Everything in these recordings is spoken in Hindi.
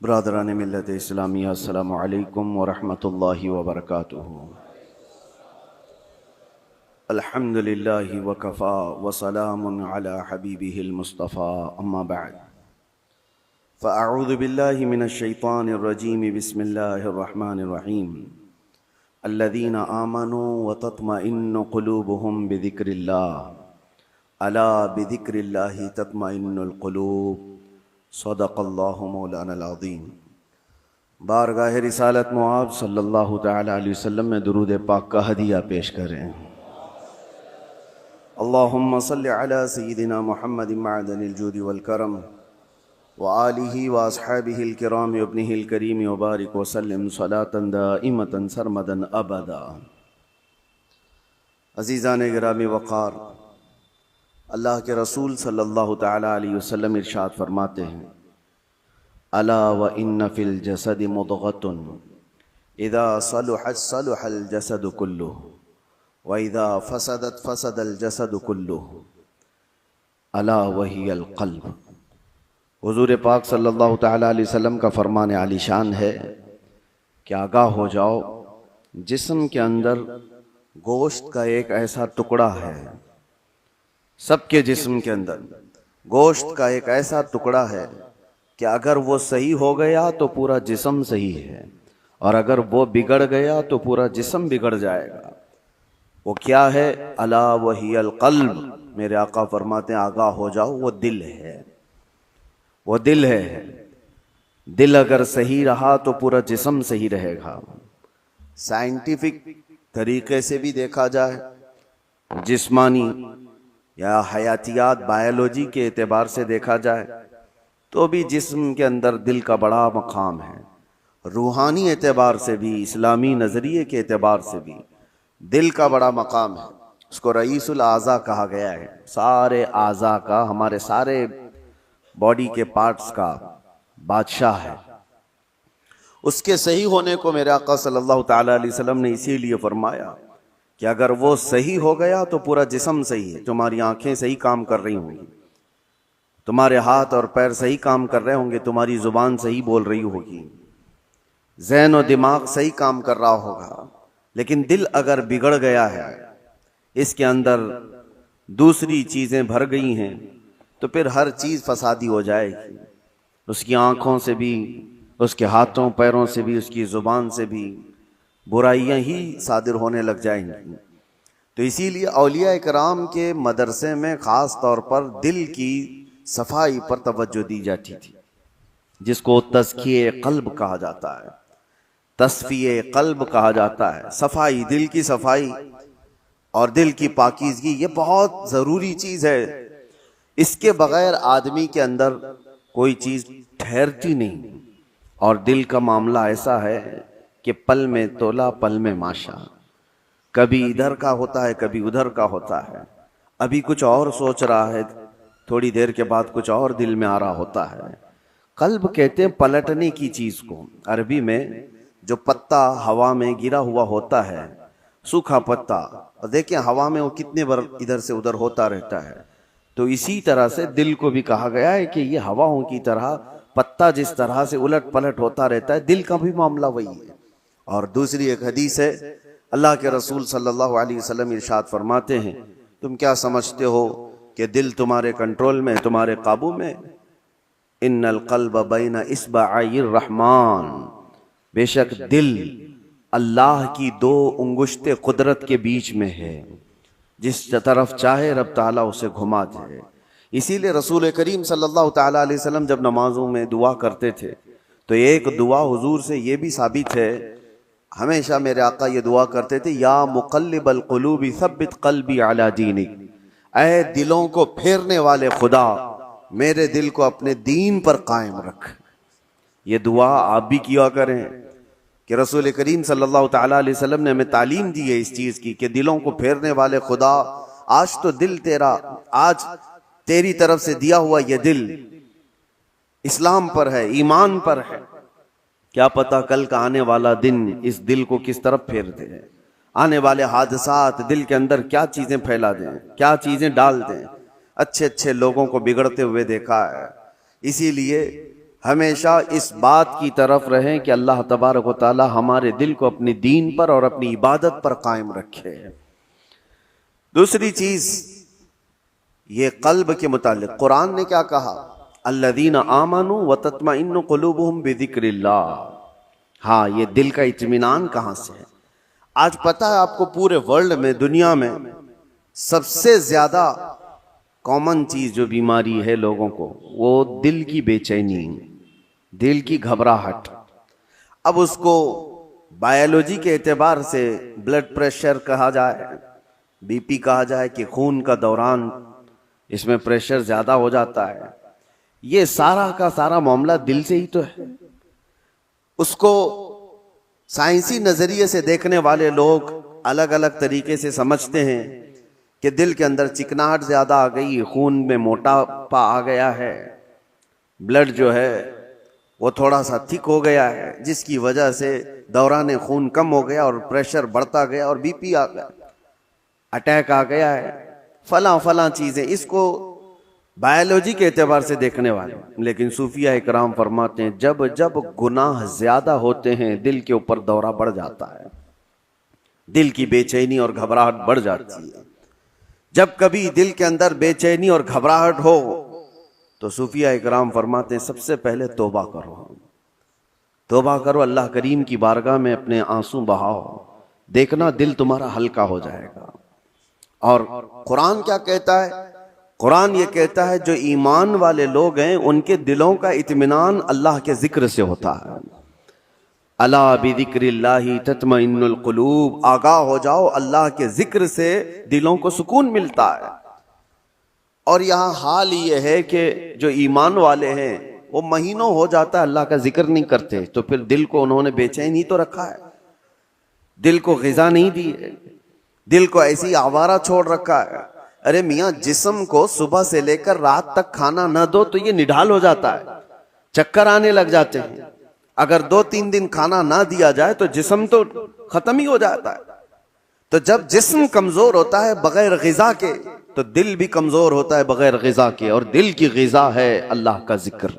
ब्रादरान मिल्लत इस्लामिया अस्सलामु अलैकुम व रहमतुल्लाहि व बरकातुहू। अल्हम्दुलिल्लाहि व कफ़ा व सलामुन अला हबीबिहिल मुस्तफ़ा अम्मा बअद फ़अऊज़ु बिल्लाहि मिनश शैतानिर रजीम बिस्मिल्लाहिर रहमानिर रहीम। अल्लज़ीना आमनू व तत्मइन्नु क़ुलूबुहुम बिज़िक्रिल्लाह अला बिज़िक्रिल्लाहि तत्मइन्नुल क़ुलूब। सदक़ल्लाहु मौलानल अज़ीम। बारगाह रिसालत मुआब सल्लल्लाहु तआला अलैहि वसल्लम में दुरूद पाक का हदिया पेश करें। अल्लाहुम्मा सल्लि अला सय्यिदिना मुहम्मदिन मअदनिल जूदि वल करम व आलिहि व अस्हाबिहिल किराम व इब्निहिल करीम व बारिक व सल्लिम सलातन दाइमतन सरमदन अबदा। अज़ीज़ान गिरामी वक़ार, अल्लाह के रसूल सल्लल्लाहु तआला अलैहि वसल्लम इरशाद फरमाते हैं, अला व इन्न फिल जसदि मुदग़तुन इज़ा सलुहत सलुहल जसदु कुल्लुहु व इज़ा फसदत फसदल जसदु कुल्लुहु अला वहियल क़ल्ब। हुज़ूर पाक सल्लल्लाहु तआला अलैहि वसल्लम का फरमान आलीशान है कि आगाह हो जाओ, जिस्म के अंदर गोश्त का एक ऐसा टुकड़ा है, सबके जिस्म के अंदर गोश्त का एक ऐसा टुकड़ा है कि अगर वो सही हो गया तो पूरा जिस्म सही है, और अगर वो बिगड़ गया तो पूरा जिस्म बिगड़ जाएगा। वो क्या है? अला वहियल क़ल्ब। मेरे आका फरमाते हैं आगाह हो जाओ, वो दिल है, वो दिल है। दिल अगर सही रहा तो पूरा जिस्म सही रहेगा। साइंटिफिक तरीके से भी देखा जाए, जिस्मानी या हयातियात बायोलॉजी के एतबार से देखा जाए तो भी जिस्म के अंदर दिल का बड़ा मकाम है। रूहानी एतबार से भी, इस्लामी नज़रिए के एतबार से भी दिल का बड़ा मकाम है। उसको रईसुल आज़ा कहा गया है। सारे आज़ा का, हमारे सारे बॉडी के पार्ट्स का बादशाह है। उसके सही होने को मेरे आका सल्लल्लाहु तआला अलैहि वसल्लम ने इसीलिए फरमाया कि अगर वो सही हो गया तो पूरा जिस्म सही है। तुम्हारी आंखें सही काम कर रही होंगी, तुम्हारे हाथ और पैर सही काम कर रहे होंगे, तुम्हारी जुबान सही बोल रही होगी, ज़हन और दिमाग सही काम कर रहा होगा। लेकिन दिल अगर बिगड़ गया है, इसके अंदर दूसरी चीज़ें भर गई हैं, तो फिर हर चीज़ फसादी हो जाएगी। उसकी आँखों से भी, उसके हाथों पैरों से भी, उसकी ज़ुबान से भी बुराइयां ही सादिर होने लग जाएंगी। तो इसीलिए औलिया इकराम के मदरसे में ख़ास तौर पर दिल की सफाई पर तवज्जो दी जाती थी, जिसको तज़किये क़ल्ब कहा जाता है, तस्फ़िये क़ल्ब कहा जाता है। सफाई, दिल की सफाई और दिल की पाकीज़गी, ये बहुत ज़रूरी चीज़ है। इसके बग़ैर आदमी के अंदर कोई चीज़ ठहरती नहीं। और दिल का मामला ऐसा है कि पल में तोला पल में माशा, कभी इधर का होता है कभी उधर का होता है। अभी कुछ और सोच रहा है, थोड़ी देर के बाद कुछ और दिल में आ रहा होता है। कल्ब कहते हैं पलटने की चीज को। अरबी में जो पत्ता हवा में गिरा हुआ होता है, सूखा पत्ता, और देखिए हवा में वो कितने बार इधर से उधर होता रहता है। तो इसी तरह से दिल को भी कहा गया है कि ये हवाओं की तरह, पत्ता जिस तरह से उलट पलट होता रहता है, दिल का भी मामला वही है। और दूसरी एक हदीस है, अल्लाह के रसूल सल्लल्लाहु अलैहि वसल्लम इरशाद फरमाते हैं, तुम क्या समझते हो कि दिल तुम्हारे कंट्रोल में, तुम्हारे काबू में? इन्नल क़ल्ब बैन इस्बअइर रहमान। बेशक दिल अल्लाह की दो उंगुश्ते कुदरत के बीच में है, जिस तरफ चाहे रब ताला उसे घुमा दे। इसीलिए रसूल करीम सल्लल्लाहु तआला अलैहि वसल्लम जब नमाजों में दुआ करते थे तो एक दुआ हुजूर से ये भी साबित है, हमेशा मेरे आका ये दुआ करते थे, या मुक़ल्लिबल क़ुलूबि सब्बित क़ल्बी अला दीनिक। ऐ दिलों को फेरने वाले खुदा, मेरे दिल को अपने दीन पर कायम रख। ये दुआ आप भी किया करें कि रसूल करीम सल्लल्लाहु तआला अलैहि वसल्लम ने हमें तालीम दी है इस चीज़ की कि दिलों को फेरने वाले खुदा, आज तो दिल तेरा, आज तेरी तरफ से दिया हुआ ये दिल इस्लाम पर है, ईमान पर है। क्या पता कल का आने वाला दिन इस दिल को किस तरफ फेर दे। आने वाले हादसात दिल के अंदर क्या चीजें फैला दें, क्या चीजें डाल दें। अच्छे अच्छे लोगों को बिगड़ते हुए देखा है। इसीलिए हमेशा इस बात की तरफ रहें कि अल्लाह तबारक व तआला हमारे दिल को अपनी दीन पर और अपनी इबादत पर कायम रखे। दूसरी चीज, ये कल्ब के मुतालिक कुरान ने क्या कहा, अल्लज़ीना आमनू व तत्मइन्नु कुलूबुहुम बिज़िक्रिल्लाह। हाँ, ये दिल का इत्मीनान कहाँ से है? आज पता है आपको, पूरे वर्ल्ड में, दुनिया में सबसे ज्यादा कॉमन चीज जो बीमारी है लोगों को, वो दिल की बेचैनी, दिल की घबराहट। अब उसको बायोलॉजी के एतबार से ब्लड प्रेशर कहा जाए, बीपी कहा जाए कि खून का दौरान इसमें प्रेशर ज्यादा हो जाता है, ये सारा का सारा मामला दिल से ही तो है। उसको साइंसी नजरिए से देखने वाले लोग अलग अलग तरीके से समझते हैं कि दिल के अंदर चिकनाहट ज्यादा आ गई, खून में मोटापा आ गया है, ब्लड जो है वो थोड़ा सा थिक हो गया है, जिसकी वजह से दौरान खून कम हो गया और प्रेशर बढ़ता गया और बीपी आ गया, अटैक आ गया है, फला फला चीजें। इसको बायोलॉजी के एतबार से देखने वाले, लेकिन सूफिया इकराम फरमाते हैं जब जब गुनाह ज्यादा होते हैं दिल के ऊपर दौरा बढ़ जाता है, दिल की बेचैनी और घबराहट बढ़ जाती है। जब कभी दिल के अंदर बेचैनी और घबराहट हो तो सूफिया इकराम फरमाते हैं सबसे पहले तौबा करो, तौबा करो, अल्लाह करीम की बारगाह में अपने आंसू बहाओ, देखना दिल तुम्हारा हल्का हो जाएगा। और कुरान क्या कहता है? कुरान ये कहता है जो ईमान वाले लोग हैं उनके दिलों का इत्मीनान अल्लाह के जिक्र से होता है। अला बिज़िक्रिल्लाहि तत्मइन्नुल कुलूब, आगाह हो जाओ, अल्लाह के जिक्र से दिलों को सुकून मिलता है। और यहाँ हाल ये है कि जो ईमान वाले हैं वो महीनों हो जाता है अल्लाह का जिक्र नहीं करते, तो फिर दिल को उन्होंने बेचैन ही तो रखा है, दिल को ग़िज़ा नहीं दी है, दिल को ऐसी आवारा छोड़ रखा है। अरे मियाँ, जिस्म को सुबह से लेकर रात तक खाना न दो तो ये निढाल हो जाता है, चक्कर आने लग जाते हैं। अगर 2-3 दिन खाना ना दिया जाए तो जिस्म तो खत्म ही हो जाता है। तो जब जिस्म कमजोर होता है बगैर ग़िज़ा के, तो दिल भी कमजोर होता है बगैर ग़िज़ा के। और दिल की ग़िज़ा है अल्लाह का जिक्र।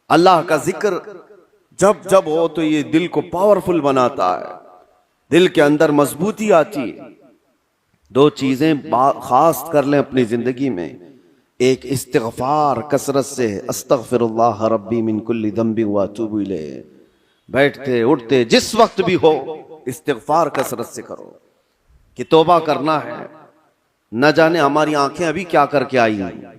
अल्लाह का जिक्र जब जब हो तो ये दिल को पावरफुल बनाता है, दिल के अंदर मजबूती आती है। 2 चीजें खास कर लें अपनी जिंदगी में, एक इस्तिग़फ़ार कसरत से, अस्तग़फ़िरुल्लाह रब्बी मिन कुल्ली ज़ंबि व अतूबु इलैह, बैठते उठते जिस वक्त भी हो इस्तिग़फ़ार कसरत से करो कि तौबा करना है। न जाने हमारी आंखें अभी क्या करके आई हैं,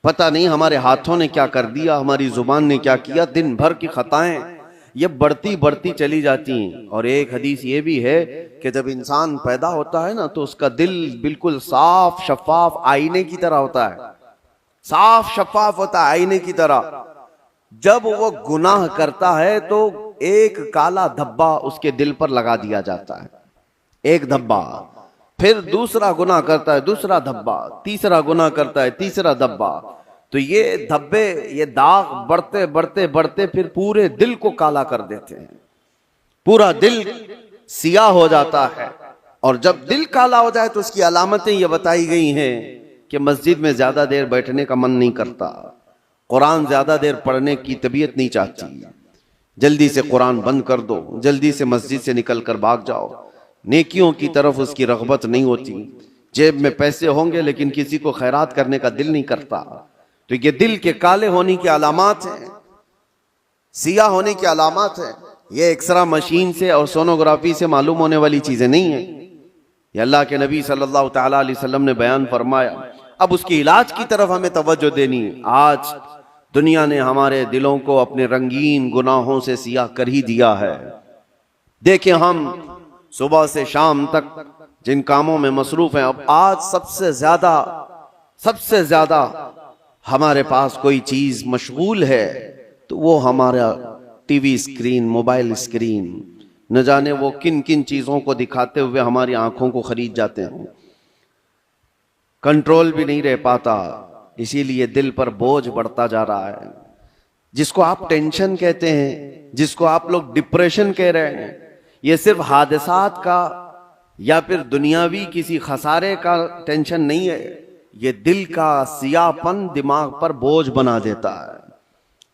पता नहीं हमारे हाथों ने क्या कर दिया, हमारी जुबान ने क्या किया, दिन भर की खताएं ये बढ़ती बढ़ती चली जाती हैं। और एक हदीस ये भी है कि जब इंसान पैदा होता है ना तो उसका दिल बिल्कुल साफ शफाफ आईने की तरह होता है, साफ शफाफ होता है आईने की तरह। जब वो गुनाह करता है तो एक काला धब्बा उसके दिल पर लगा दिया जाता है, एक धब्बा। फिर दूसरा गुनाह करता है, दूसरा धब्बा, तीसरा गुनाह करता है, तीसरा धब्बा। तो ये धब्बे, ये दाग बढ़ते बढ़ते बढ़ते फिर पूरे दिल को काला कर देते हैं, पूरा दिल सियाह हो जाता है। और जब दिल काला हो जाए तो उसकी अलामतें ये बताई गई हैं कि मस्जिद में ज्यादा देर बैठने का मन नहीं करता, कुरान ज्यादा देर पढ़ने की तबीयत नहीं चाहती, जल्दी से कुरान बंद कर दो, जल्दी से मस्जिद से निकल कर भाग जाओ, नेकियों की तरफ उसकी रग़बत नहीं होती, जेब में पैसे होंगे लेकिन किसी को खैरात करने का दिल नहीं करता। तो ये दिल के काले होने की अलामात हैं, सियाह होने की अलामात है। ये एक्सरा मशीन से और सोनोग्राफी से मालूम होने वाली चीजें नहीं है। ये अल्लाह के नबी सल्लल्लाहु तआला अलैहि वसल्लम ने बयान फरमाया। अब उसके इलाज की तरफ हमें तवज्जो देनी है। आज दुनिया ने हमारे दिलों को अपने रंगीन गुनाहों से सियाह कर ही दिया है। देखें, हम सुबह से शाम तक जिन कामों में मसरूफ हैं, अब आज सबसे ज्यादा हमारे पास कोई चीज मशगूल है तो वो हमारा टीवी स्क्रीन, मोबाइल स्क्रीन। न जाने वो किन किन चीजों को दिखाते हुए हमारी आंखों को खरीद जाते हैं, कंट्रोल भी नहीं रह पाता। इसीलिए दिल पर बोझ बढ़ता जा रहा है। जिसको आप टेंशन कहते हैं, जिसको आप लोग डिप्रेशन कह रहे हैं, ये सिर्फ हादसात का या फिर दुनियावी किसी खसारे का टेंशन नहीं है। ये दिल का सियाहपन दिमाग पर बोझ बना देता है।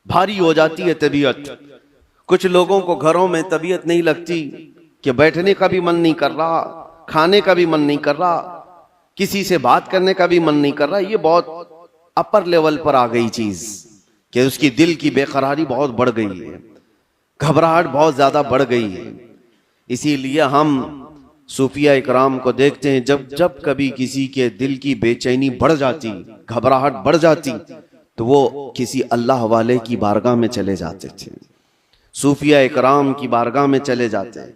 भारी हो जाती है तबीयत। कुछ लोगों को घरों में तबीयत नहीं लगती कि बैठने का भी मन नहीं कर रहा, खाने का भी मन नहीं कर रहा, किसी से बात करने का भी मन नहीं कर रहा। ये बहुत अपर लेवल पर आ गई चीज कि उसकी दिल की बेकरारी बहुत बढ़ गई है, घबराहट बहुत ज्यादा बढ़ गई है। इसीलिए हम सूफिया इकराम को देखते हैं, जब जब कभी किसी के दिल की बेचैनी बढ़ जाती, घबराहट बढ़ जाती, तो वो किसी अल्लाह वाले की बारगाह में चले जाते थे, सूफिया इकराम की बारगाह में चले जाते,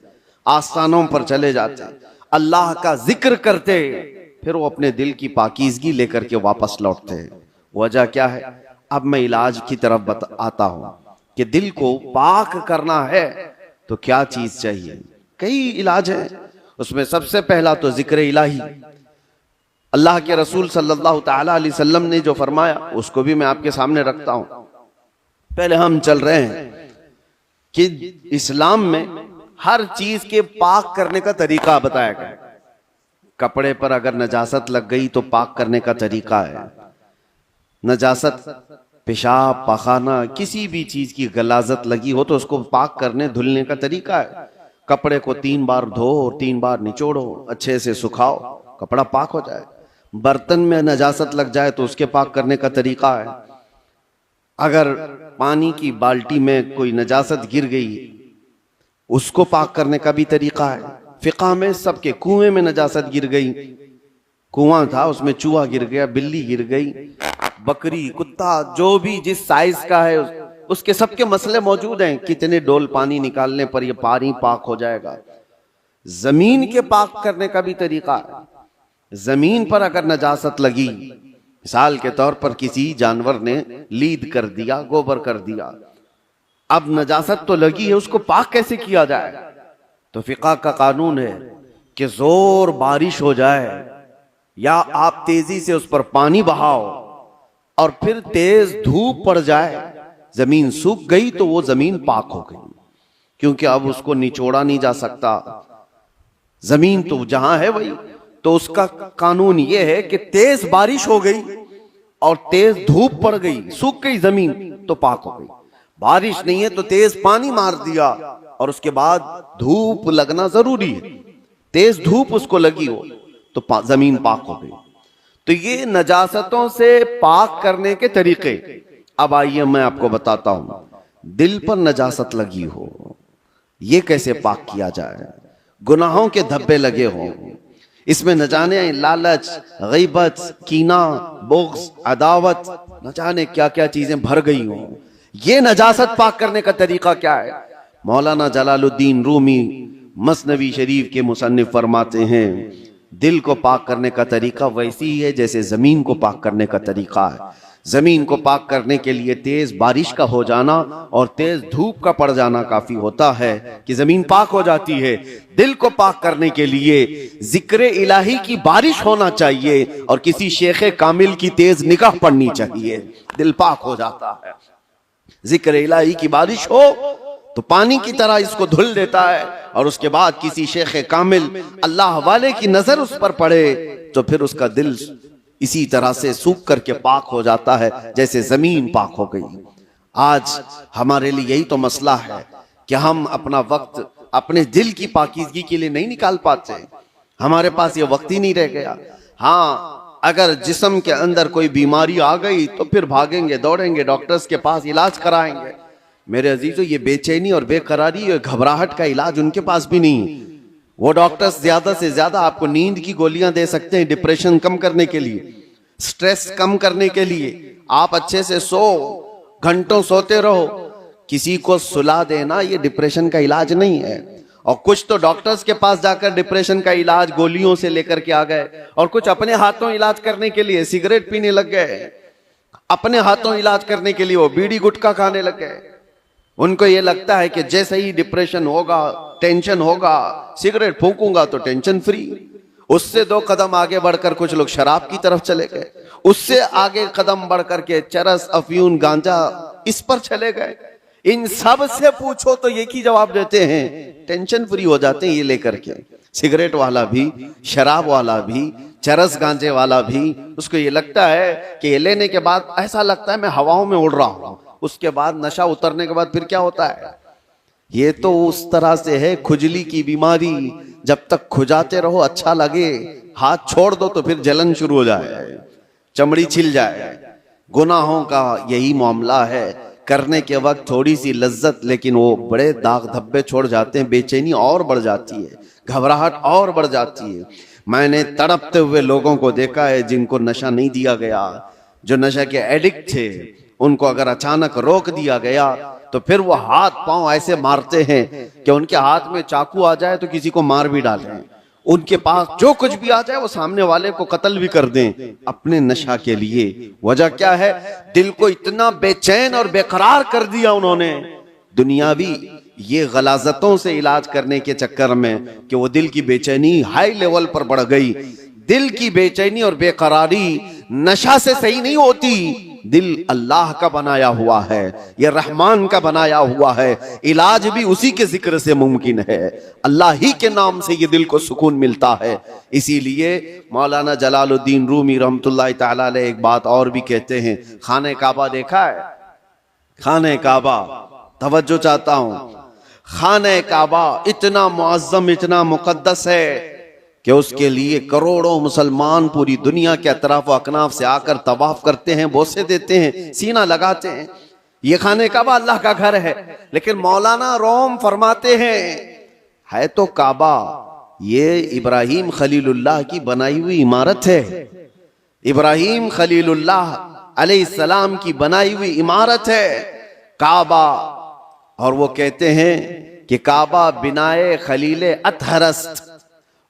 आस्थानों पर चले जाते, अल्लाह का जिक्र करते, फिर वो अपने दिल की पाकीज़गी लेकर के वापस लौटते हैं। वजह क्या है? अब मैं इलाज की तरफ आता हूं कि दिल को पाक करना है तो क्या चीज चाहिए। कई इलाज है, उसमें सबसे पहला तो जिक्र इलाही। अल्लाह के रसूल सल्लल्लाहु ताला अलैहि वसल्लम ने जो फरमाया उसको भी मैं आपके सामने रखता हूं। पहले हम चल रहे हैं कि इस्लाम में हर चीज के पाक करने का तरीका बताया गया। कपड़े पर अगर नजासत लग गई तो पाक करने का तरीका है। नजासत, पेशाब, पखाना, किसी भी चीज की गलाजत लगी हो तो उसको पाक करने धुलने का तरीका है। कपड़े को 3 बार धो और 3 बार निचोड़ो, अच्छे से सुखाओ, कपड़ा पाक हो जाए। बर्तन में नजासत लग जाए तो उसके पाक करने का तरीका है। अगर पानी की बाल्टी में कोई नजासत गिर गई, उसको पाक करने का भी तरीका है। फिक़ह में सबके, कुएं में नजासत गिर गई, कुआं था उसमें चूहा गिर गया, बिल्ली गिर गई, बकरी, कुत्ता, जो भी जिस साइज का है उसके सबके मसले मौजूद हैं। कितने डोल पानी निकालने पर यह पानी पाक हो जाएगा। जमीन के पाक करने का भी तरीका है। जमीन पर अगर नजासत लगी, मिसाल के तौर पर किसी जानवर ने लीद कर दिया, गोबर कर दिया, अब नजासत तो लगी है, उसको पाक कैसे किया जाए? तो फिक़ह का कानून है कि जोर बारिश हो जाए या आप तेजी से उस पर पानी बहाओ और फिर तेज धूप पड़ जाए, जमीन सूख गई तो वो जमीन पाक हो गई, क्योंकि अब उसको निचोड़ा नहीं जा सकता। जमीन तो जहां है वही। तो उसका कानून ये है कि तेज बारिश हो गई और तेज धूप पड़ गई, सूख गई जमीन, तो पाक हो गई। बारिश नहीं है तो तेज पानी मार दिया और उसके बाद धूप लगना जरूरी है, तेज धूप उसको लगी हो तो जमीन पाक हो गई। तो ये नजासतों से पाक करने के तरीके। अब आइए मैं आपको बताता हूं, दिल पर नजासत लगी हो, ये कैसे पाक किया जाए? गुनाहों के धब्बे लगे हों, इसमें न जाने लालच, गीबत, कीना, बुग़्ज़, अदावत, न जाने क्या क्या चीजें भर गई हों, ये नजासत पाक करने का तरीका क्या है? मौलाना जलालुद्दीन रूमी मसनवी शरीफ के मुसन्निफ फरमाते हैं, दिल को पाक करने का तरीका वैसी ही है जैसे जमीन को पाक करने का तरीका है। जमीन को पाक करने के लिए तेज बारिश का हो जाना और तेज धूप का पड़ जाना काफी होता है कि जमीन पाक हो जाती है। दिल को पाक करने के लिए जिक्र इलाही की बारिश होना चाहिए और किसी शेख कामिल की तेज निगाह पड़नी चाहिए, दिल पाक हो जाता है। जिक्र इलाही की बारिश हो तो पानी की तरह इसको धुल देता है और उसके बाद किसी शेख कामिल, अल्लाह वाले की नजर उस पर पड़े तो फिर उसका दिल इसी तरह से सूख करके पाक हो जाता है जैसे जमीन पाक हो गई। आज हमारे लिए यही तो मसला है कि हम अपना वक्त अपने दिल की पाकीज़गी के लिए नहीं निकाल पाते, हमारे पास ये वक्त ही नहीं रह गया। हाँ, अगर जिस्म के अंदर कोई बीमारी आ गई तो फिर भागेंगे, दौड़ेंगे, डॉक्टर्स के पास इलाज कराएंगे। मेरे अजीजों, ये बेचैनी और बेकरारी और घबराहट का इलाज उनके पास भी नहीं। वो डॉक्टर्स ज्यादा से ज्यादा आपको नींद की गोलियां दे सकते हैं डिप्रेशन कम करने के लिए, स्ट्रेस कम करने के लिए। आप अच्छे से सो, घंटों सोते रहो, किसी को सुला देना ये डिप्रेशन का इलाज नहीं है। और कुछ तो डॉक्टर्स के पास जाकर डिप्रेशन का इलाज गोलियों से लेकर के आ गए और कुछ अपने हाथों इलाज करने के लिए सिगरेट पीने लग गए, अपने हाथों इलाज करने के लिए वो बीड़ी गुटखा खाने लग गए। उनको ये लगता है कि जैसे ही डिप्रेशन होगा, टेंशन होगा, सिगरेट फूंकूंगा तो टेंशन फ्री। उससे 2 कदम आगे बढ़कर कुछ लोग शराब की तरफ चले गए, उससे आगे कदम बढ़कर के चरस, अफयून, गांजा, इस पर चले गए। इन सब से पूछो तो एक ही जवाब देते हैं, टेंशन फ्री हो जाते हैं ये लेकर के। सिगरेट वाला भी, शराब वाला भी, चरस गांजे वाला भी, उसको ये लगता है कि ये लेने के बाद ऐसा लगता है मैं हवाओं में उड़ रहा हूं, उसके बाद नशा उतरने के बाद फिर क्या होता है? ये तो उस तरह से है खुजली की बीमारी, जब तक खुजाते रहो अच्छा लगे, हाथ छोड़ दो तो फिर जलन शुरू हो जाए, चमड़ी छिल जाए। गुनाहों का यही मामला है, करने के वक्त थोड़ी सी लज्जत, लेकिन वो बड़े दाग धब्बे छोड़ जाते हैं, बेचैनी और बढ़ जाती है, घबराहट और बढ़ जाती है। मैंने तड़पते हुए लोगों को देखा है जिनको नशा नहीं दिया गया, जो नशा के एडिक्ट थे, उनको अगर अचानक रोक दिया गया तो फिर वो हाथ पांव ऐसे मारते हैं कि उनके हाथ में चाकू आ जाए तो किसी को मार भी डालें, उनके पास जो कुछ भी आ जाए वो सामने वाले को कत्ल भी कर दें अपने नशा के लिए। वजह क्या है? दिल को इतना बेचैन और बेकरार कर दिया उन्होंने दुनियावी ये गलाजतों से इलाज करने के चक्कर में कि वो दिल की बेचैनी हाई लेवल पर बढ़ गई। दिल की बेचैनी और बेकरारी नशा से सही नहीं होती, दिल अल्लाह का बनाया हुआ है, ये रहमान का बनाया हुआ है, इलाज भी उसी के जिक्र से मुमकिन है, अल्लाह ही के नाम से ये दिल को सुकून मिलता है। इसीलिए मौलाना जलालुद्दीन रूमी रहमतुल्लाह तआला अलैह एक बात और भी कहते हैं, खाने काबा देखा है? खाने काबा, तवज्जो चाहता हूं, खाने काबा इतना मुअज्जम, इतना मुकद्दस है कि उसके लिए करोड़ों मुसलमान पूरी दुनिया के अतराफ व अकनाफ से आकर तवाफ करते हैं, बोसे देते हैं, सीना लगाते हैं। ये खाने काबा अल्लाह का घर है, लेकिन मौलाना रोम फरमाते हैं है तो काबा, ये इब्राहिम खलीलुल्लाह की बनाई हुई इमारत है, इब्राहिम खलीलुल्लाह अलैहिस्सलाम की बनाई हुई इमारत है काबा। और वो कहते हैं कि काबा बिनाए खलीले अतहरस्त,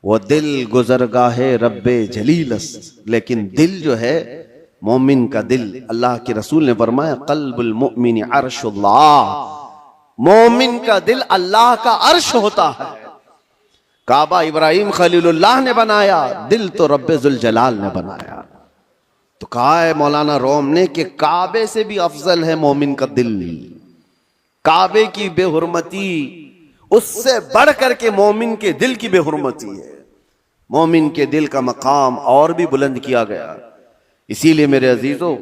वो दिल गुजरगाहे रब्बे जलीलस्त। लेकिन दिल जो है मोमिन का दिल, अल्लाह के रसूल ने फरमाया कल्बुल मुमिन अर्शुल्लाह, मोमिन का दिल अल्लाह का अर्श होता है। काबा इब्राहिम खलीलुल्लाह ने बनाया, दिल तो रब्बे जुल जलाल ने बनाया। तो कहा है मौलाना रोम ने कि काबे से भी अफजल है मोमिन का दिल। काबे की बेहुरमती उससे बढ़ करके मोमिन के दिल की बेहुरमती है। मोमिन के दिल का मकाम और भी बुलंद किया गया। इसीलिए मेरे अजीजों,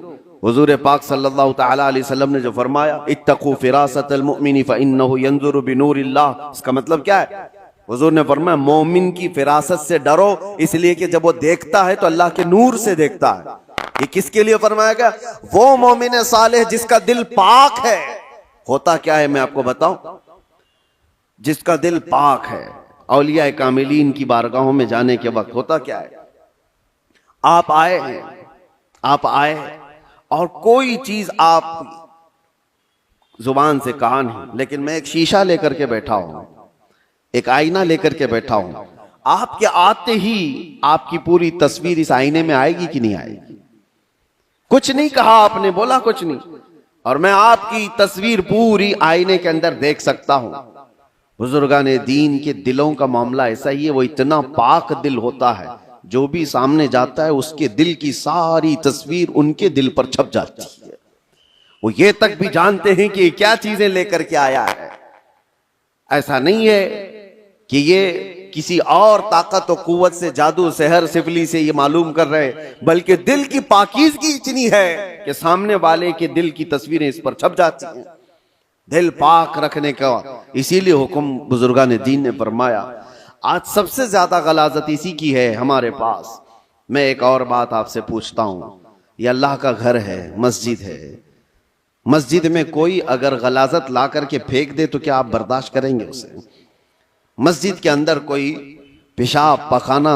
हुजूर पाक सल्लल्लाहु तआला अलैहि वसल्लम ने जो फरमाया इत्तकू फिरासतल मुमिनी फइन्नहु यंजुरु बिनूरिल्लाह, इसका मतलब क्या है? हुजूर ने फरमाया मोमिन की फिरासत से डरो, इसलिए कि जब वो देखता है तो अल्लाह के नूर से देखता है। ये किसके लिए फरमाया गया? वो मोमिन सालेह जिसका दिल पाक है। होता क्या है मैं आपको बताऊं, जिसका दिल पाक है, औलिया कामिलीन की बारगाहों में जाने के वक्त होता क्या है? आप आए हैं, आप आए और कोई चीज आप जुबान से कहा नहीं, लेकिन मैं एक शीशा लेकर के बैठा हूं, एक आईना लेकर के बैठा हूं, आपके आते ही आपकी पूरी तस्वीर इस आईने में आएगी कि नहीं आएगी? कुछ नहीं कहा आपने, बोला कुछ नहीं, और मैं आपकी तस्वीर पूरी आईने के अंदर देख सकता हूं। बुजुर्गाने दीन के दिलों का मामला ऐसा ही है, वो इतना पाक दिल होता है, जो भी सामने जाता है उसके दिल की सारी तस्वीर उनके दिल पर छप जाती है। वो ये तक भी जानते हैं कि क्या चीजें लेकर के आया है। ऐसा नहीं है कि ये किसी और ताकत और कुव्वत से, जादू सहर सिफली से ये मालूम कर रहे, बल्कि दिल की पाकीज़गी इतनी है कि सामने वाले के दिल की तस्वीरें इस पर छप जाती हैं। दिल पाक रखने का इसीलिए हुक्म बुजुर्गान दीन ने फरमाया। आज सबसे ज्यादा गलाजत इसी की है हमारे पास। मैं एक और बात आपसे पूछता हूं, ये अल्लाह का घर है, मस्जिद है, मस्जिद में कोई अगर गलाजत ला करके फेंक दे तो क्या आप बर्दाश्त करेंगे उसे? मस्जिद के अंदर कोई पेशाब पखाना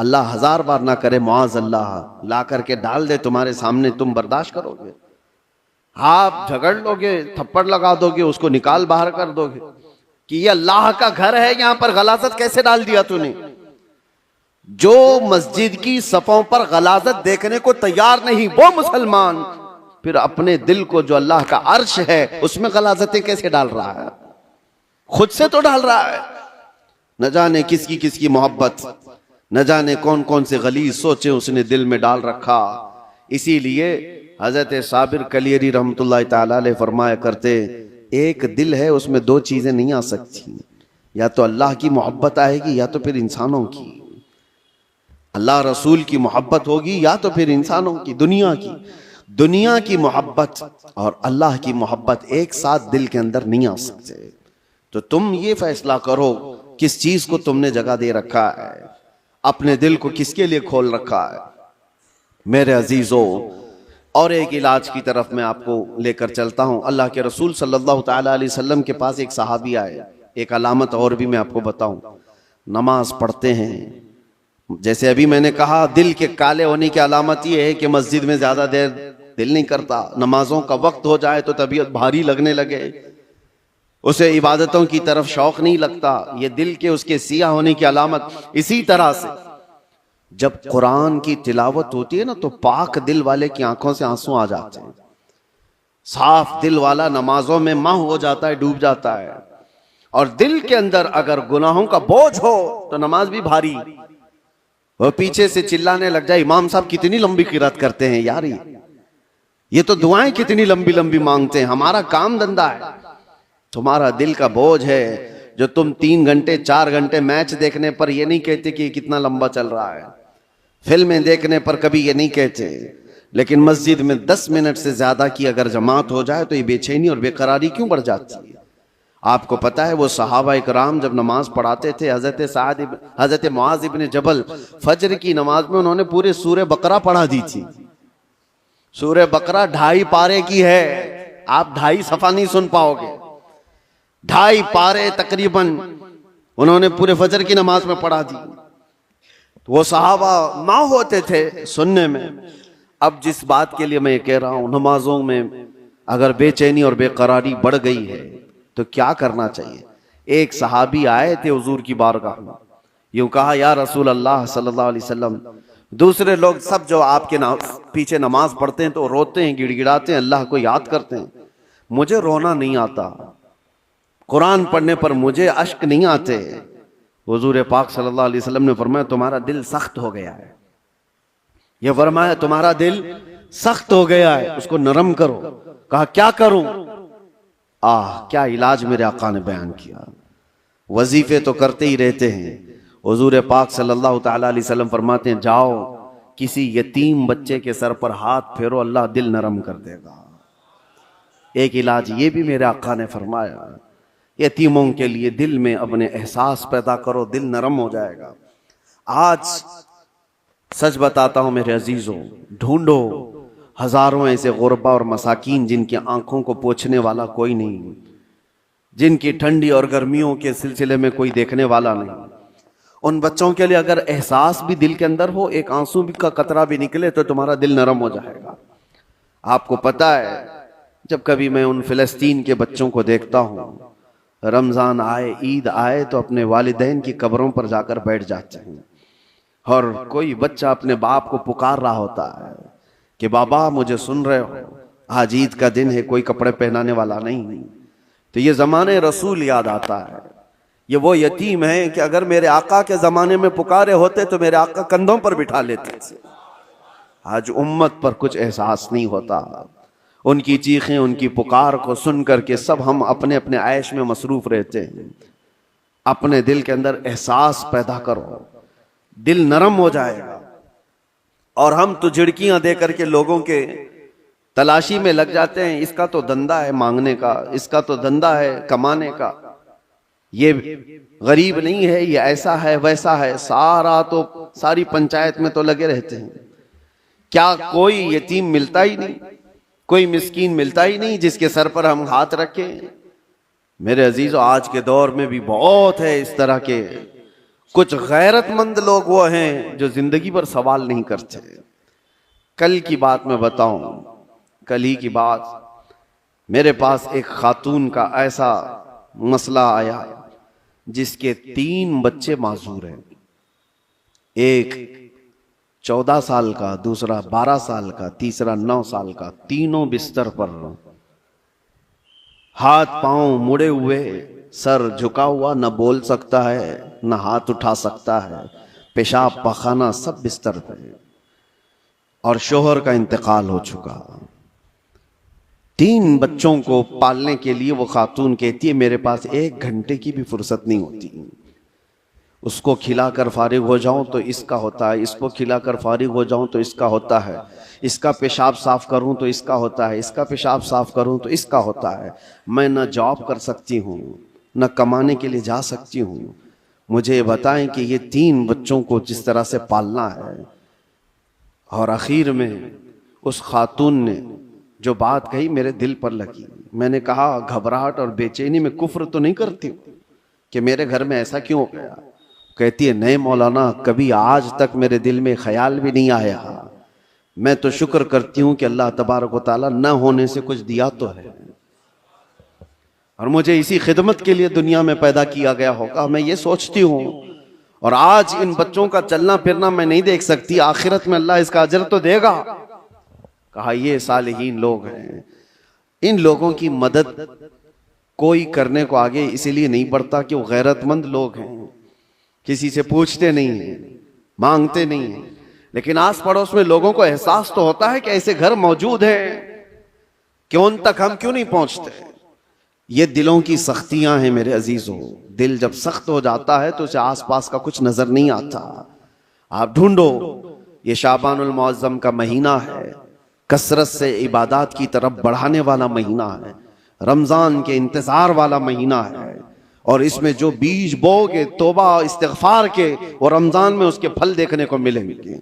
अल्लाह हजार बार ना करे, मुआज अल्लाह, ला करके डाल दे तुम्हारे सामने, तुम बर्दाश्त करोगे? आप झगड़ लोगे, थप्पड़ लगा दोगे, उसको निकाल बाहर कर दोगे कि ये अल्लाह का घर है, यहां पर गलाजत कैसे डाल दिया तूने? जो मस्जिद की सफों पर गलाजत देखने को तैयार नहीं, वो मुसलमान फिर अपने दिल को जो अल्लाह का अर्श है उसमें गलाजतें कैसे डाल रहा है? खुद से तो डाल रहा है। न जाने किसकी किसकी मोहब्बत, न जाने कौन कौन से गलीज सोचे उसने दिल में डाल रखा। इसीलिए हजरत साबिर कलियरी रहमतुल्लाह ताला अलैह फरमाया करते, एक दिल है उसमें दो चीजें नहीं आ सकती, या तो अल्लाह की मोहब्बत आएगी या तो फिर इंसानों की। अल्लाह रसूल की मोहब्बत होगी या तो फिर इंसानों की, दुनिया की। दुनिया की मोहब्बत और अल्लाह की मोहब्बत एक साथ दिल के अंदर नहीं आ सकते। तो तुम ये फैसला करो किस चीज को तुमने जगह दे रखा है, अपने दिल को किसके लिए खोल रखा है। मेरे अजीजों, और एक इलाज की तरफ मैं आपको लेकर चलता हूं। अल्लाह के रसूल सल्लल्लाहु ताला अलैहि वसल्लम के पास एक सहाबी आए। एक अलामत और भी मैं आपको बताऊं, नमाज पढ़ते हैं, जैसे अभी मैंने कहा दिल के काले होने की अलामत यह है कि मस्जिद में ज्यादा देर दिल नहीं करता, नमाजों का वक्त हो जाए तो तबीयत भारी लगने लगे, उसे इबादतों की तरफ शौक नहीं लगता, ये दिल के उसके सिया होने की अलामत। इसी तरह से जब कुरान की तिलावत होती है ना, तो पाक दिल वाले की आंखों से आंसू आ जाते हैं। साफ दिल वाला नमाजों में महव हो जाता है, डूब जाता है। और दिल के अंदर अगर गुनाहों का बोझ हो तो नमाज भी भारी। वो पीछे से चिल्लाने लग जाए, इमाम साहब कितनी लंबी किरात करते हैं यार, ये तो दुआएं कितनी लंबी लंबी मांगते हैं, हमारा काम धंधा है। तुम्हारा दिल का बोझ है जो तुम 3 घंटे 4 घंटे मैच देखने पर ये नहीं कहते कि कितना लंबा चल रहा है, फिल्में देखने पर कभी ये नहीं कहते, लेकिन मस्जिद में 10 मिनट से ज्यादा की अगर जमात हो जाए तो ये बेचैनी और बेकरारी क्यों बढ़ जाती है। आपको पता है वो सहाबा इकराम जब नमाज पढ़ाते थे, हजरत मुआज इब्न जबल फजर की नमाज में उन्होंने पूरे सूरह बकरा पढ़ा दी थी। सूरह बकरा 2.5 पारे की है, आप 2.5 सफा नहीं सुन पाओगे। 2.5 पारे तकरीबन उन्होंने पूरे फजर की नमाज में पढ़ा दी। तो वो सहाबा माँ होते थे सुनने में। अब जिस बात के लिए मैं ये कह रहा हूं, नमाजों में अगर बेचैनी और बेकरारी बढ़ गई है तो क्या करना चाहिए। एक सहाबी आए थे हुजूर की बारगाह में, यूं कहा, या रसूल अल्लाह सल्लल्लाहु अलैहि वसल्लम, दूसरे लोग सब जो आपके पीछे नमाज पढ़ते हैं तो रोते हैं, गिड़गिड़ाते हैं, अल्लाह को याद करते हैं, मुझे रोना नहीं आता, कुरान पढ़ने पर मुझे अश्क नहीं आते। हुजूर पाक सल्लल्लाहु अलैहि वसल्लम ने फरमाया तुम्हारा दिल सख्त हो गया है। ये फरमाया तुम्हारा दिल सख्त हो गया है, उसको नरम करो। कहा क्या करूं? क्या इलाज मेरे आका ने बयान किया। वजीफे तो करते ही रहते हैं। हुजूर पाक सल्लल्लाहु ताला अलैहि वसल्लम फरमाते हैं जाओ किसी यतीम बच्चे के सर पर हाथ फेरो, अल्लाह दिल नरम कर देगा। एक इलाज ये भी मेरे आका ने फरमाया, यतीमों के लिए दिल में अपने एहसास पैदा करो, दिल नरम हो जाएगा। आज सच बताता हूं मेरे अजीजों, ढूंढो हजारों ऐसे गुरबा और मसाकीन जिनकी आंखों को पोंछने वाला कोई नहीं, जिनकी ठंडी और गर्मियों के सिलसिले में कोई देखने वाला नहीं। उन बच्चों के लिए अगर एहसास भी दिल के अंदर हो, एक आंसू भी का कतरा भी निकले तो तुम्हारा दिल नरम हो जाएगा। आपको पता है जब कभी मैं उन फिलिस्तीन के बच्चों को देखता हूं, रमजान आए, ईद आए तो अपने वालिदैन की कब्रों पर जाकर बैठ जाते हैं और कोई बच्चा अपने बाप को पुकार रहा होता है कि बाबा मुझे सुन रहे हो, आज ईद का दिन है, कोई कपड़े पहनाने वाला नहीं। तो ये जमाने रसूल याद आता है। ये वो यतीम है कि अगर मेरे आका के जमाने में पुकारे होते तो मेरे आका कंधों पर बिठा लेते थे। आज उम्मत पर कुछ एहसास नहीं होता। उनकी चीखें, उनकी पुकार को सुन करके सब हम अपने अपने ऐश में मसरूफ रहते हैं। अपने दिल के अंदर एहसास पैदा करो, दिल नरम हो जाएगा। और हम तो झिड़कियां दे करके लोगों के तलाशी में लग जाते हैं, इसका तो धंधा है मांगने का, इसका तो धंधा है कमाने का, ये गरीब नहीं है, ये ऐसा है वैसा है, सारी पंचायत में तो लगे रहते हैं। क्या कोई यतीम मिलता ही नहीं, कोई मिस्कीन मिलता ही नहीं जिसके सर पर हम हाथ रखें। मेरे अजीजों, आज के दौर में भी बहुत है इस तरह के कुछ गैरतमंद लोग वो हैं जो जिंदगी पर सवाल नहीं करते। कल की बात मैं बताऊं, कल ही की बात, मेरे पास एक खातून का ऐसा मसला आया जिसके 3 बच्चे माजूर हैं। एक 14 साल का, दूसरा 12 साल का, तीसरा 9 साल का। तीनों बिस्तर पर, हाथ पांव मुड़े हुए, सर झुका हुआ, न बोल सकता है न हाथ उठा सकता है, पेशाब पखाना सब बिस्तर पे। और शोहर का इंतकाल हो चुका। 3 बच्चों को पालने के लिए वो खातून कहती है मेरे पास 1 घंटे की भी फुर्सत नहीं होती। उसको खिलाकर फारिग हो जाऊं तो इसका होता है, इसको खिलाकर फारिग हो जाऊं तो इसका होता है, इसका पेशाब साफ करूं तो इसका होता है, इसका पेशाब साफ करूं तो इसका होता है। मैं न जॉब कर सकती हूं, न कमाने के लिए जा सकती हूं। मुझे ये बताएं कि ये 3 बच्चों को जिस तरह से पालना है। और आखिर में उस खातून ने जो बात कही मेरे दिल पर लगी। मैंने कहा घबराहट और बेचैनी में कुफ्र तो नहीं करती हूं कि मेरे घर में ऐसा क्यों हो गया। कहती है नहीं मौलाना, कभी आज तक मेरे दिल में ख्याल भी नहीं आया। मैं तो शुक्र करती हूं कि अल्लाह तबारक व तआला न होने से कुछ दिया तो है, और मुझे इसी खिदमत के लिए दुनिया में पैदा किया गया होगा, मैं ये सोचती हूं। और आज इन बच्चों का चलना फिरना मैं नहीं देख सकती, आखिरत में अल्लाह इसका अजर तो देगा। कहा ये सालिहीन लोग हैं, इन लोगों की मदद कोई करने को आगे इसीलिए नहीं बढ़ता कि वो गैरतमंद लोग हैं, किसी से पूछते नहीं है, मांगते नहीं है। लेकिन आस पड़ोस में लोगों को एहसास तो होता है कि ऐसे घर मौजूद हैं कि उन तक हम क्यों नहीं पहुंचते। ये दिलों की सख्तियां हैं मेरे अजीजों। दिल जब सख्त हो जाता है तो उसे आसपास का कुछ नजर नहीं आता। आप ढूंढो, ये शाबानुल मुअज्जम का महीना है, कसरत से इबादत की तरफ बढ़ाने वाला महीना है, रमजान के इंतजार वाला महीना है। और इसमें जो बीज बोगे तौबा इस्तिगफार के, वो रमजान में उसके फल देखने को मिलेंगे।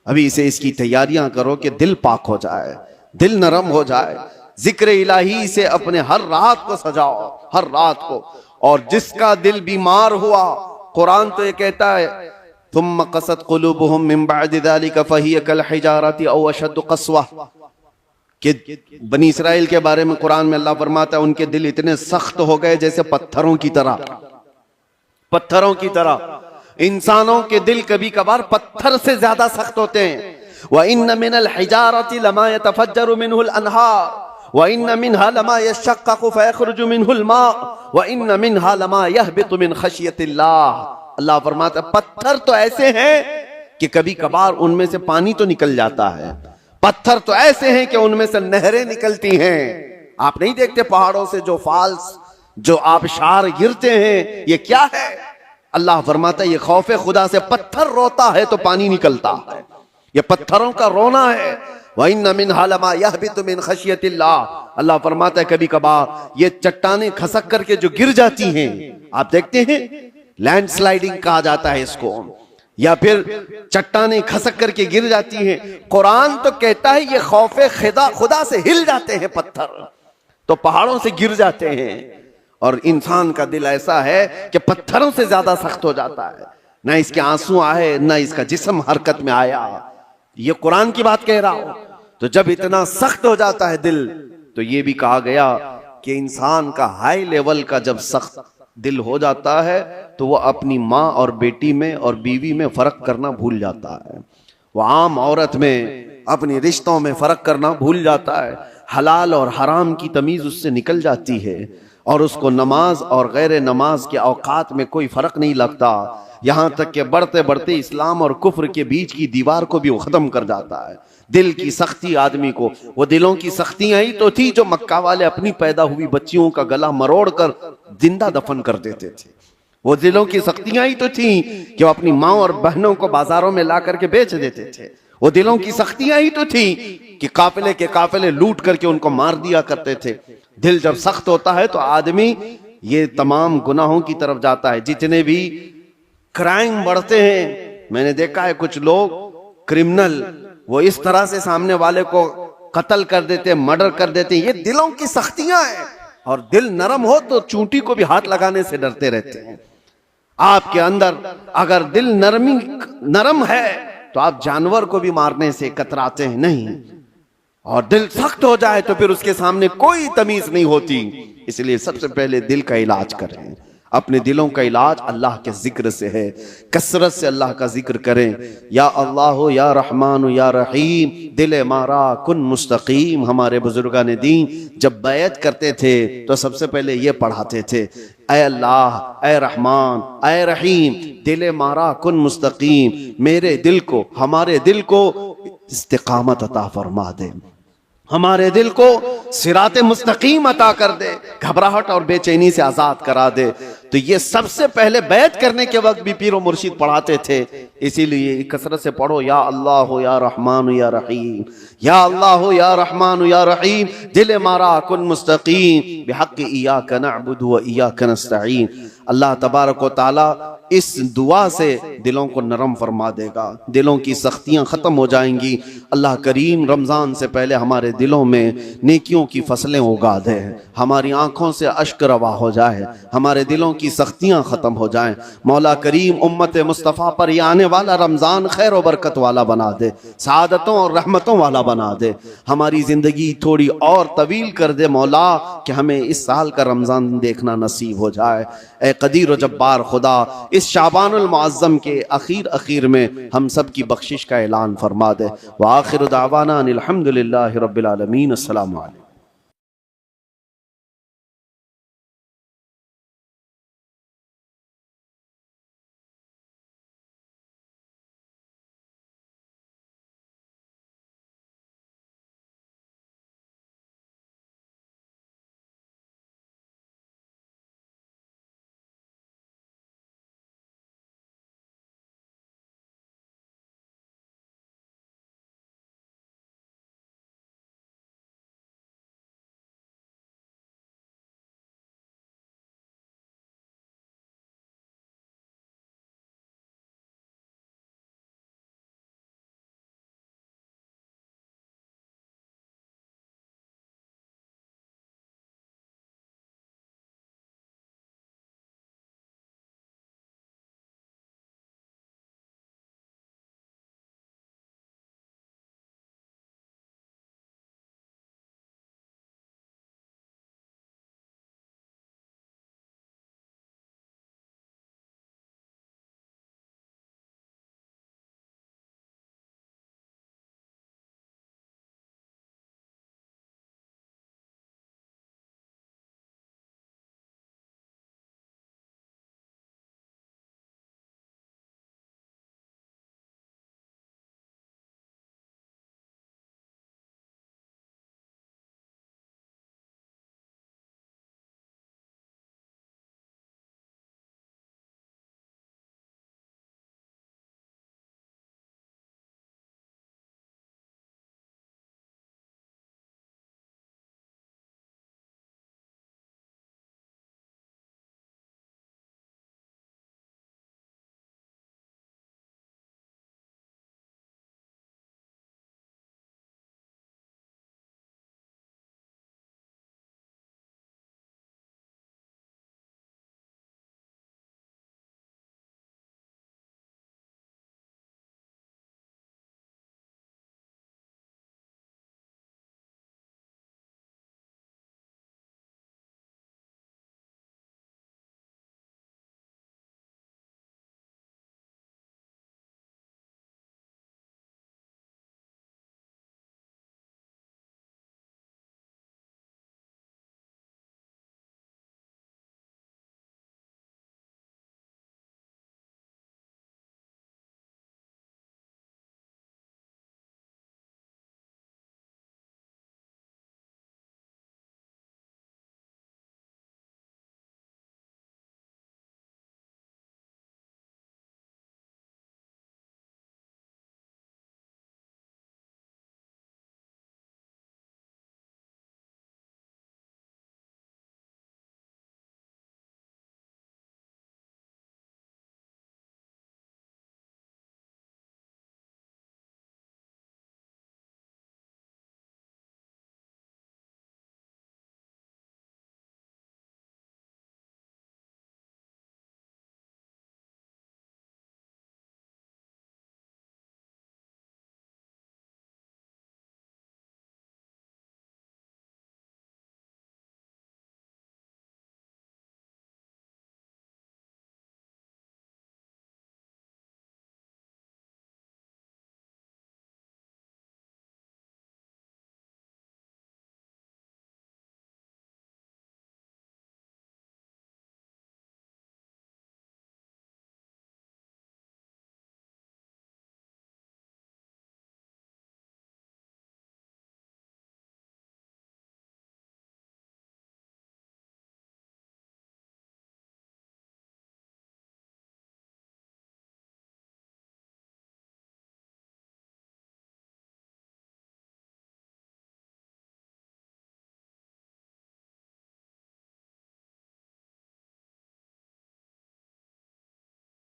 अभी इसे इसकी तैयारियां करो कि दिल पाक हो जाए, दिल नरम हो जाए। जिक्र इलाही से अपने हर रात को सजाओ, हर रात को। और जिसका दिल बीमार हुआ, कुरान तो ये कहता है तुम क़सत क़ुलूबुहुम मिन बअदि ज़ालिका फ़हिय कल हिजारति औ अशद्दु क़स्वा, कि बनी इसराइल के बारे में कुरान में अल्लाह फरमाता है उनके दिल इतने सख्त हो गए जैसे पत्थरों की तरह। पत्थरों की तरह इंसानों के दिल कभी कभार पत्थर से ज्यादा सख्त होते हैं। व इन्न मिनल हिजारति लमा यतफज्जरु मिनहुल अनहार व इन्न मिनहा लमा यशक्ककु फयखरुजु मिनहुल मा व इन्न मिनहा लमा यहबितु मिन खशियतिल्लाह। अल्लाह फरमाता है पत्थर तो ऐसे हैं कि कभी कभार उनमें से पानी तो निकल जाता है, पत्थर तो ऐसे हैं कि उनमें से नहरें निकलती हैं। आप नहीं देखते पहाड़ों से जो फॉल्स, जो आबशार गिरते हैं, ये क्या है? अल्लाह फरमाता है ये खौफे खुदा से पत्थर रोता है तो पानी निकलता है, ये पत्थरों का रोना है। व इन्न मिनहा लमा यहबितु मिन खशियतिल्लाह। अल्लाह फरमाता है कभी कभार ये चट्टानें खसक करके जो गिर जाती हैं, आप देखते हैं लैंडस्लाइडिंग कहा जाता है इसको, या फिर चट्टानें खसक करके गिर जाती हैं। कुरान तो कहता है ये खौफे खुदा से हिल जाते हैं पत्थर, तो पहाड़ों से गिर जाते हैं। और इंसान का दिल ऐसा है कि पत्थरों से ज्यादा सख्त हो जाता है, ना इसके आंसू आए, ना इसका जिस्म हरकत में आया। ये कुरान की बात कह रहा हूं। तो जब इतना सख्त हो जाता है दिल, तो ये भी कहा गया कि इंसान का हाई लेवल का जब सख्त दिल हो जाता है तो वो अपनी माँ और बेटी में और बीवी में फर्क करना भूल जाता है। वो आम औरत में, अपने रिश्तों में फर्क करना भूल जाता है। हलाल और हराम की तमीज उससे निकल जाती है और उसको नमाज और गैर नमाज के औकात में कोई फर्क नहीं लगता। यहां तक कि बढ़ते बढ़ते इस्लाम और कुफ्र के बीच की दीवार को भी वो खत्म कर जाता है। दिल की सख्ती आदमी को, वो दिलों की सख्तियां ही तो थी जो मक्का वाले अपनी पैदा हुई बच्चियों का गला मरोड़ कर जिंदा दफन कर देते थे। वो दिलों की सख्तियां ही तो थी कि वो अपनी माँ और बहनों को बाजारों में ला करके बेच देते थे। वो दिलों की सख्तियां ही तो थी कि काफिले के काफिले लूट करके उनको मार दिया करते थे। दिल जब सख्त होता है तो आदमी ये तमाम गुनाहों की तरफ जाता है। जितने भी क्राइम बढ़ते हैं, मैंने देखा है कुछ लोग क्रिमिनल वो इस तरह से सामने वाले को कत्ल कर देते, मर्डर कर देते, ये दिलों की सख्तियां हैं। और दिल नरम हो तो चूंटी को भी हाथ लगाने से डरते रहते हैं। आपके अंदर अगर दिल नरम है तो आप जानवर को भी मारने से कतराते हैं नहीं, और दिल सख्त हो जाए तो फिर उसके सामने कोई तमीज नहीं होती। इसलिए सबसे पहले दिल का इलाज करें। अपने दिलों का इलाज अल्लाह के जिक्र से है, कसरत से अल्लाह का जिक्र करें। या अल्लाह या रहमान या रहीम, दिल मारा कुन मुस्तकीम। हमारे बुजुर्गान दीन जब बैत करते थे तो सबसे पहले ये पढ़ाते थे, ऐ अल्लाह, ऐ रहमान, ऐ रहीम, दिल मारा कुन मुस्तकीम। मेरे दिल को, हमारे दिल को इस्तिकामत अता फरमा दे, हमारे दिल को सिराते मुस्तकीम अता कर दे, घबराहट और बेचैनी से आजाद करा दे। तो ये सबसे पहले बैत करने के वक्त भी पीर और मुर्शिद पढ़ाते थे। इसीलिए कसरत से पढ़ो, या अल्लाह हो या रहमान या रहीम, या अल्लाह हो या रहमान या रहीम, दिल मारा कुन मुस्तकीम बिहक़्क़ि इय्याका नअबुदु व इय्याका नस्तईन। अल्लाह तबारक व तआला इस दुआ से दिलों को नरम फरमा देगा, दिलों की सख्तियां खत्म हो जाएंगी। अल्लाह करीम रमजान से पहले हमारे दिलों में नेकियों की फसलें उगा दे, हमारी आंखों से अश्क रवा हो जाए, हमारे दिलों की सख्तियां खत्म हो जाएं। मौला करीम उम्मत मुस्तफ़ा पर यह आने वाला रमजान खैर और बरकत वाला बना दे, सादतों और रहमतों वाला बना दे, हमारी जिंदगी थोड़ी और तवील कर दे मौला, कि हमें इस साल का रमजान देखना नसीब हो जाए। ए कदीर व जब्बार खुदा, इस शाबानुल मुअज़्ज़म के अखीर में हम सब की बख्शिश का ऐलान फरमा दे। व आखिर दावाना अनिल हम्दुलिल्लाहि रब्बिल आलमीन। अस्सलामु अलैकुम।